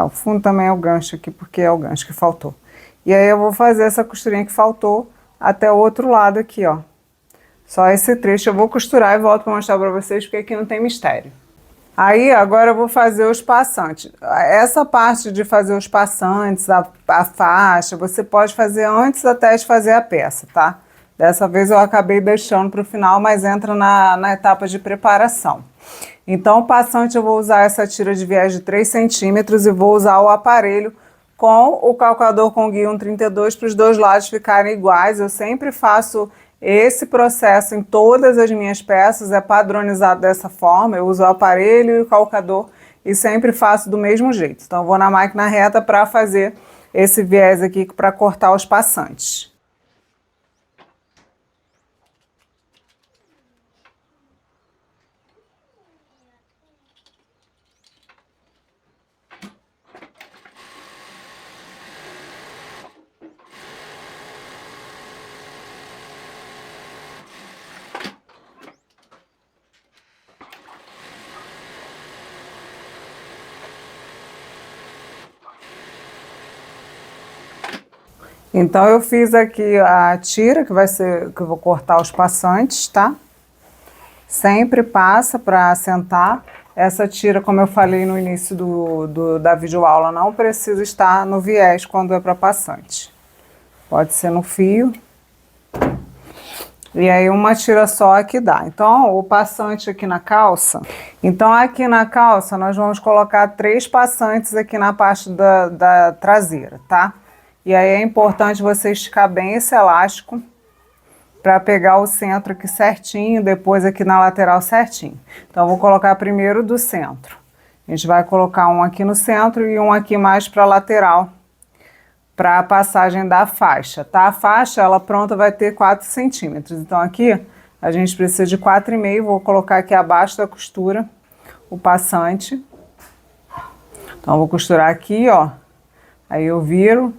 O fundo também é o gancho aqui, porque é o gancho que faltou. E aí eu vou fazer essa costurinha que faltou até o outro lado aqui, ó. Só esse trecho eu vou costurar e volto para mostrar para vocês, porque aqui não tem mistério. Aí, agora eu vou fazer os passantes. Essa parte de fazer os passantes, a faixa, você pode fazer antes até de fazer a peça, tá? Dessa vez eu acabei deixando para o final, mas entra na etapa de preparação. Então, o passante eu vou usar essa tira de viés de 3 centímetros e vou usar o aparelho com o calcador com guia 1,32 para os dois lados ficarem iguais. Eu sempre faço esse processo em todas as minhas peças, é padronizado dessa forma. Eu uso o aparelho e o calcador e sempre faço do mesmo jeito. Então, eu vou na máquina reta para fazer esse viés aqui para cortar os passantes. Então, eu fiz aqui a tira, que vai ser, que eu vou cortar os passantes, tá? Sempre passa para assentar. Essa tira, como eu falei no início da videoaula, não precisa estar no viés quando é para passante. Pode ser no fio. E aí, uma tira só aqui dá. Então, o passante aqui na calça. Então, aqui na calça, nós vamos colocar 3 passantes aqui na parte da traseira, tá? E aí é importante você esticar bem esse elástico para pegar o centro aqui certinho, depois aqui na lateral certinho. Então, eu vou colocar primeiro do centro. A gente vai colocar um aqui no centro e um aqui mais para a lateral, para a passagem da faixa, tá? A faixa, ela pronta vai ter 4 centímetros. Então, aqui a gente precisa de 4,5. Vou colocar aqui abaixo da costura o passante. Então, eu vou costurar aqui, ó. Aí eu viro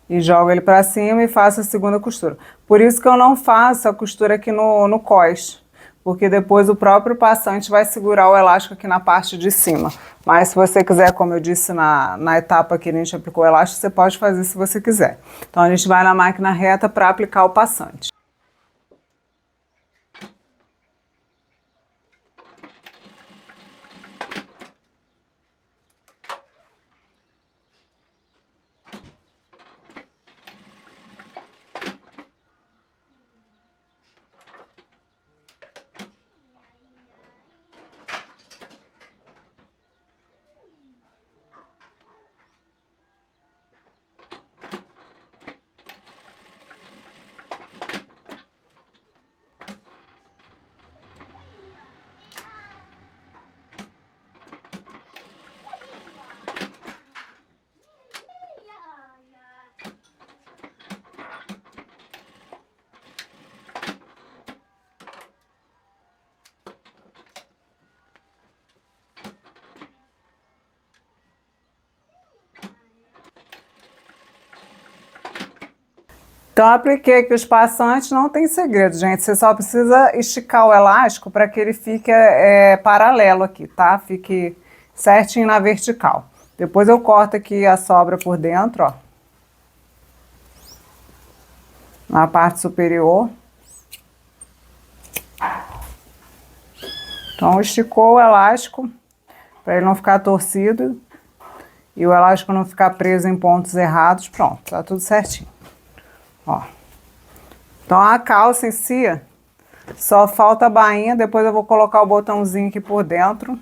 e jogo ele para cima e faço a segunda costura. Por isso que eu não faço a costura aqui no cós, porque depois o próprio passante vai segurar o elástico aqui na parte de cima. Mas se você quiser, como eu disse na etapa que a gente aplicou o elástico, você pode fazer se você quiser. Então a gente vai na máquina reta para aplicar o passante. Então, apliquei aqui os passantes, não tem segredo, gente. Você só precisa esticar o elástico para que ele fique paralelo aqui, tá? Fique certinho na vertical. Depois eu corto aqui a sobra por dentro, ó. Na parte superior. Então, esticou o elástico. para ele não ficar torcido e o elástico não ficar preso em pontos errados. Pronto, tá tudo certinho. Ó. Então a calça em si, só falta a bainha, depois eu vou colocar o botãozinho aqui por dentro.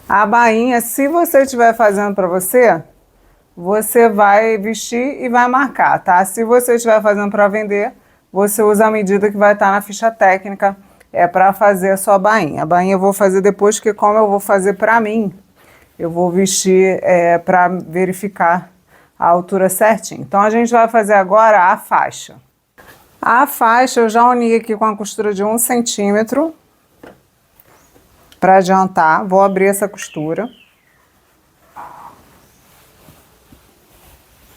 A bainha, se você estiver fazendo para você, você vai vestir e vai marcar, tá? Se você estiver fazendo para vender, você usa a medida que vai estar na ficha técnica, para fazer a sua bainha. A bainha eu vou fazer depois, que como eu vou fazer para mim, eu vou vestir para verificar a altura certinha. Então a gente vai fazer agora a faixa. A faixa eu já uni aqui com a costura de 1 centímetro. Para adiantar, vou abrir essa costura.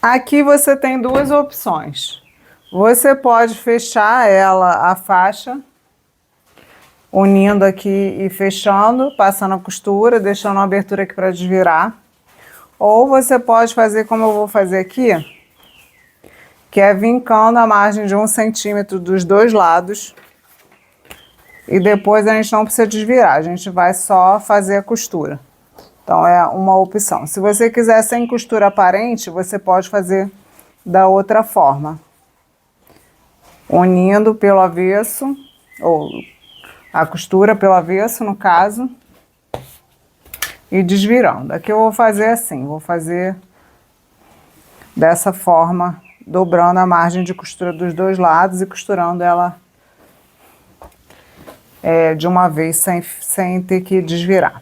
Aqui você tem duas opções. Você pode fechar ela, a faixa, unindo aqui e fechando, passando a costura, deixando uma abertura aqui para desvirar. Ou você pode fazer como eu vou fazer aqui, que é vincando a margem de 1 centímetro dos dois lados. E depois a gente não precisa desvirar, a gente vai só fazer a costura. Então é uma opção. Se você quiser sem costura aparente, você pode fazer da outra forma. Unindo pelo avesso, ou a costura pelo avesso no caso, e desvirando. Aqui eu vou fazer assim, vou fazer dessa forma, dobrando a margem de costura dos dois lados e costurando ela de uma vez, sem ter que desvirar.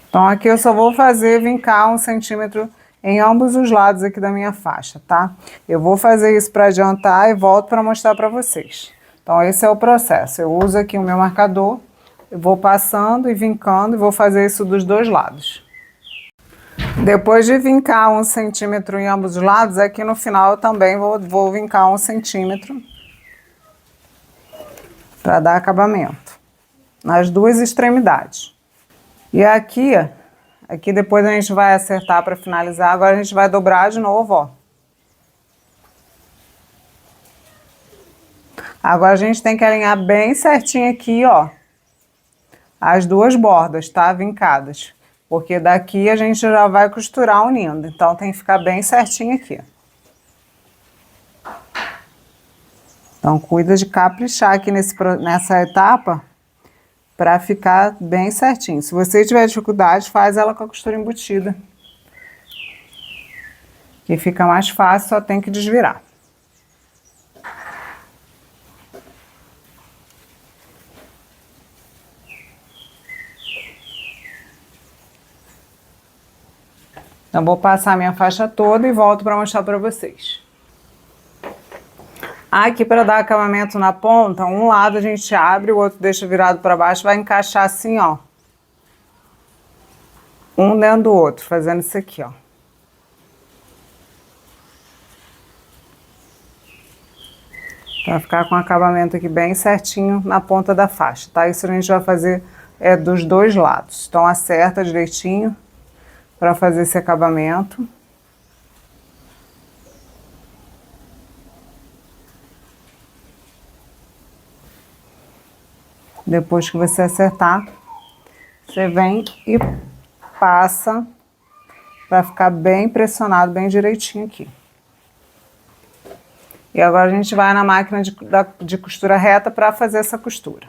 Então aqui eu só vou fazer vincar 1 centímetro em ambos os lados aqui da minha faixa, tá? Eu vou fazer isso para adiantar e volto para mostrar para vocês. Então esse é o processo. Eu uso aqui o meu marcador, eu vou passando e vincando e vou fazer isso dos dois lados. Depois de vincar 1 centímetro em ambos os lados, aqui no final eu também vou vincar 1 centímetro para dar acabamento nas duas extremidades. E aqui depois a gente vai acertar para finalizar. Agora a gente vai dobrar de novo, ó. Agora a gente tem que alinhar bem certinho aqui, ó, as duas bordas, tá? Vincadas. Porque daqui a gente já vai costurar unindo. Então tem que ficar bem certinho aqui. Então cuida de caprichar aqui nessa etapa para ficar bem certinho. Se você tiver dificuldade, faz ela com a costura embutida. Que fica mais fácil, só tem que desvirar. Então vou passar a minha faixa toda e volto para mostrar para vocês. Aqui para dar acabamento na ponta, um lado a gente abre, o outro deixa virado para baixo, vai encaixar assim, ó. Um dentro do outro, fazendo isso aqui, ó. Para ficar com o acabamento aqui bem certinho na ponta da faixa, tá? Isso a gente vai fazer dos dois lados. Então acerta direitinho para fazer esse acabamento. Depois que você acertar, você vem e passa para ficar bem pressionado, bem direitinho aqui. E agora a gente vai na máquina de costura reta para fazer essa costura.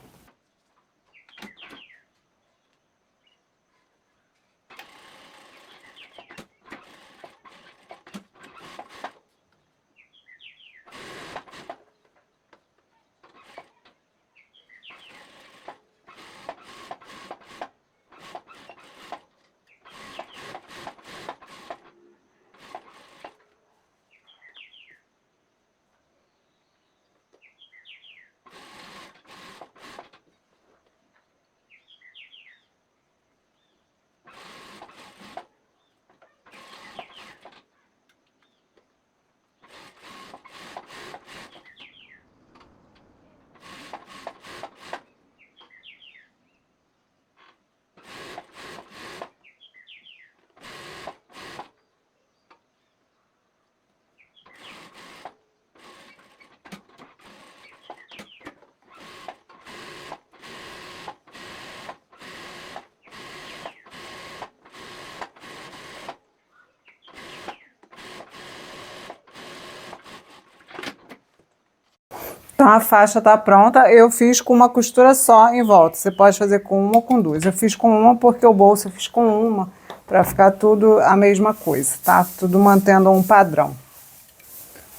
Então a faixa tá pronta, eu fiz com uma costura só em volta. Você pode fazer com uma ou com duas. Eu fiz com uma porque o bolso eu fiz com uma, para ficar tudo a mesma coisa, tá? Tudo mantendo um padrão.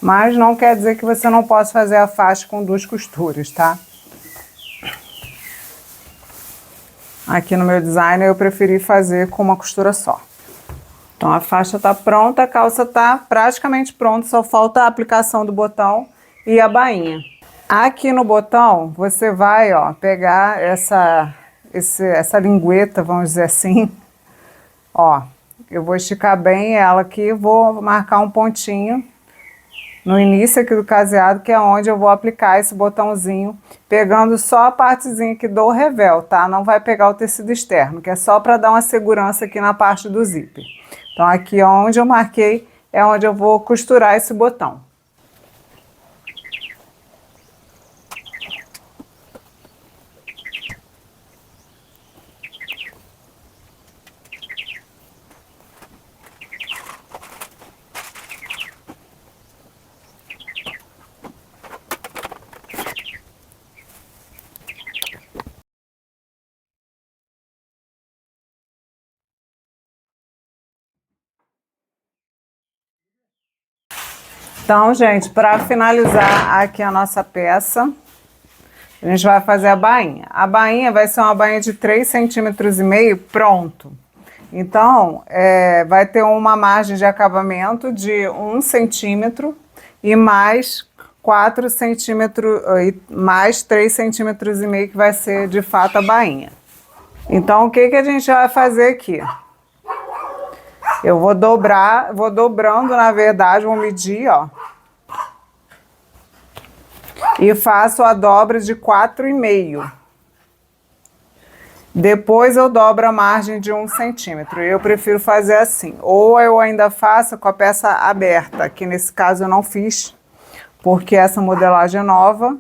Mas não quer dizer que você não possa fazer a faixa com duas costuras, tá? Aqui no meu design eu preferi fazer com uma costura só. Então a faixa tá pronta, a calça tá praticamente pronta, só falta a aplicação do botão e a bainha. Aqui no botão você vai, ó, pegar essa lingueta, vamos dizer assim. Ó, eu vou esticar bem ela aqui, vou marcar um pontinho no início aqui do caseado, que é onde eu vou aplicar esse botãozinho, pegando só a partezinha aqui do revel, tá? Não vai pegar o tecido externo, que é só para dar uma segurança aqui na parte do zíper. Então aqui onde eu marquei é onde eu vou costurar esse botão. Então, gente, para finalizar aqui a nossa peça, a gente vai fazer a bainha. A bainha vai ser uma bainha de 3,5 cm, pronto. Então, vai ter uma margem de acabamento de 1 cm e mais 4 centímetros, mais 3,5 cm, que vai ser de fato a bainha. Então, o que a gente vai fazer aqui? Eu vou dobrar, vou dobrando, na verdade, vou medir, ó. E faço a dobra de 4,5. Depois eu dobro a margem de 1 centímetro. Eu prefiro fazer assim. Ou eu ainda faço com a peça aberta, que nesse caso eu não fiz, porque essa modelagem é nova.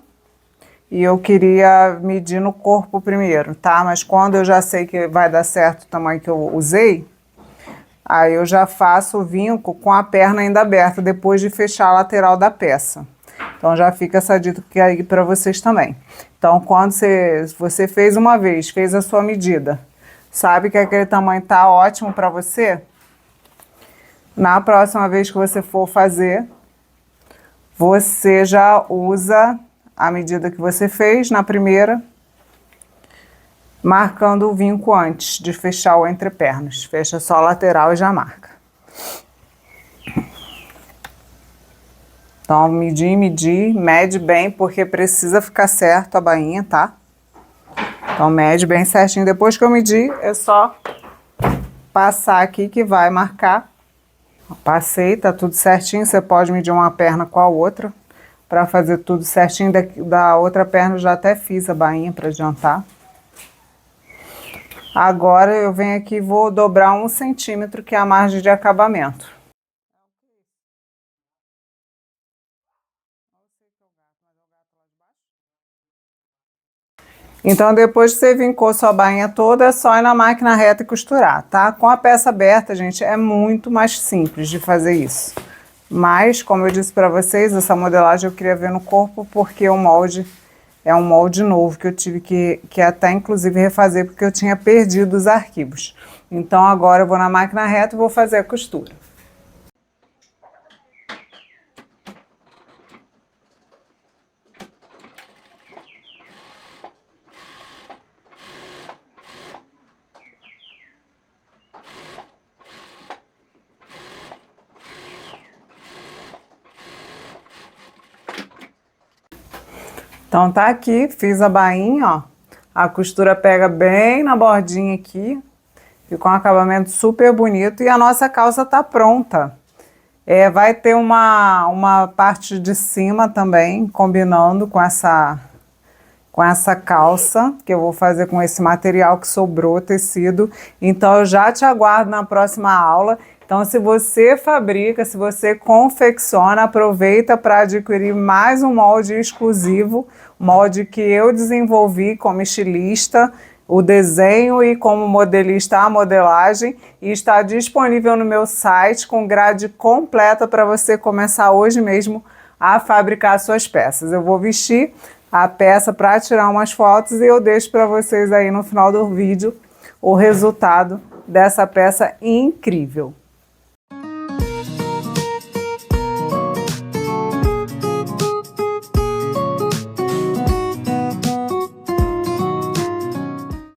E eu queria medir no corpo primeiro, tá? Mas quando eu já sei que vai dar certo o tamanho que eu usei, aí eu já faço o vinco com a perna ainda aberta, depois de fechar a lateral da peça. Então já fica essa dica aí para vocês também. Então quando você fez uma vez, fez a sua medida, sabe que aquele tamanho tá ótimo para você? Na próxima vez que você for fazer, você já usa a medida que você fez na primeira, marcando o vinco antes de fechar o entrepernas. Fecha só a lateral e já marca. Então, medir, mede bem, porque precisa ficar certo a bainha, tá? Então, mede bem certinho. Depois que eu medir, é só passar aqui que vai marcar. Passei, tá tudo certinho. Você pode medir uma perna com a outra, para fazer tudo certinho. Da outra perna eu já até fiz a bainha para adiantar. Agora eu venho aqui e vou dobrar 1 centímetro, que é a margem de acabamento. Então, depois que você vincou sua bainha toda, é só ir na máquina reta e costurar, tá? Com a peça aberta, gente, é muito mais simples de fazer isso. Mas, como eu disse para vocês, essa modelagem eu queria ver no corpo, porque o molde é um molde novo que eu tive que até, inclusive, refazer, porque eu tinha perdido os arquivos. Então, agora eu vou na máquina reta e vou fazer a costura. Então tá aqui, fiz a bainha, ó. A costura pega bem na bordinha aqui. Ficou um acabamento super bonito e a nossa calça tá pronta. Vai ter uma parte de cima também, combinando com essa calça, que eu vou fazer com esse material que sobrou, tecido. Então eu já te aguardo na próxima aula. Então, se você fabrica, se você confecciona, aproveita para adquirir mais um molde exclusivo, molde que eu desenvolvi como estilista, o desenho e como modelista a modelagem, e está disponível no meu site com grade completa para você começar hoje mesmo a fabricar suas peças. Eu vou vestir a peça para tirar umas fotos e eu deixo para vocês aí no final do vídeo o resultado dessa peça incrível.